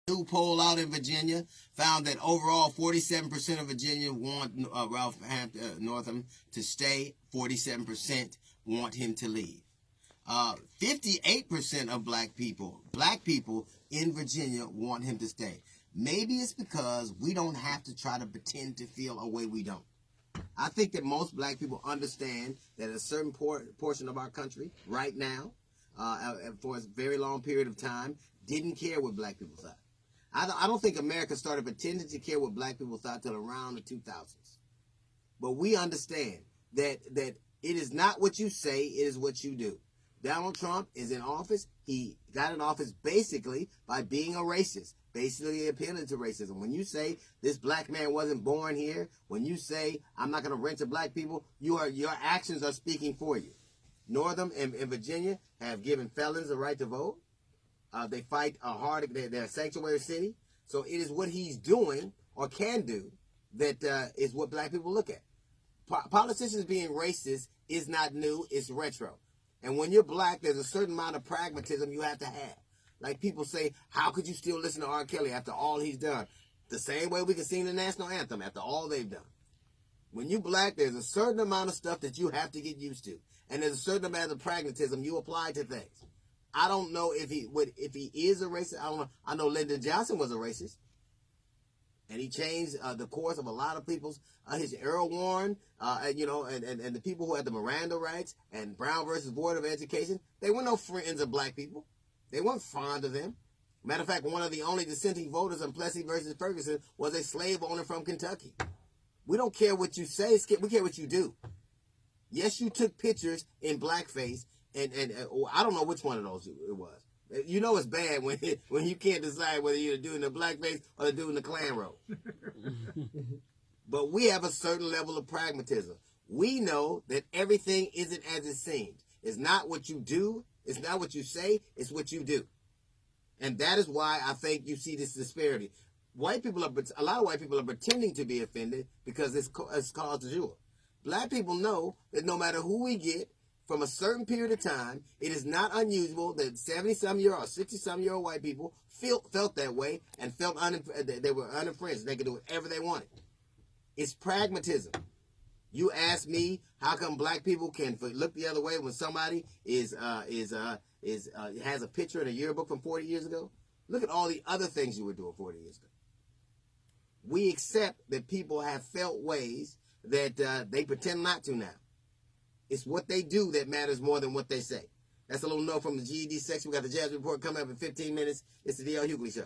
New poll out in Virginia found that overall 47% of Virginia want Ralph Northam to stay. 47% want him to leave. 58% of black people in Virginia want him to stay. Maybe it's because we don't have to try to pretend to feel a way we don't. I think that most black people understand that a certain portion of our country right now, for a very long period of time, didn't care what black people thought. I don't think America started pretending to care what black people thought till around the 2000s. But we understand that it is not what you say, it is what you do. Donald Trump is in office. He got in office basically by being a racist, basically appealing to racism. When you say this black man wasn't born here, when you say I'm not going to rent to black people, your actions are speaking for you. Northam and Virginia have given felons the right to vote. They fight hard. They're a sanctuary city. So it is what he's doing or can do that is what black people look at. Politicians being racist is not new. It's retro. And when you're black, there's a certain amount of pragmatism you have to have. Like people say, how could you still listen to R. Kelly after all he's done? The same way we can sing the national anthem after all they've done. When you're black, there's a certain amount of stuff that you have to get used to. And there's a certain amount of pragmatism you apply to things. I don't know if he is a racist. I don't know. I know Lyndon Johnson was a racist, and he changed the course of a lot of people's. His Earl Warren, and the people who had the Miranda rights and Brown versus Board of Education. They were no friends of black people. They weren't fond of them. Matter of fact, one of the only dissenting voters on Plessy versus Ferguson was a slave owner from Kentucky. We don't care what you say. We care what you do. Yes, you took pictures in blackface. And I don't know which one of those it was. You know it's bad when you can't decide whether you're doing the blackface or doing the Klan robe. But we have a certain level of pragmatism. We know that everything isn't as it seems. It's not what you do. It's not what you say. It's what you do. And that is why I think you see this disparity. A lot of white people are pretending to be offended because it's cause du jour. Black people know that no matter who we get, from a certain period of time, it is not unusual that 70-some-year-old or 60-some-year-old white people felt that way and felt they were unfriended. They could do whatever they wanted. It's pragmatism. You ask me how come black people can look the other way when somebody has a picture in a yearbook from 40 years ago? Look at all the other things you were doing 40 years ago. We accept that people have felt ways that they pretend not to now. It's what they do that matters more than what they say. That's a little note from the GED section. We got the Jazz Report coming up in 15 minutes. It's the D.L. Hughley Show.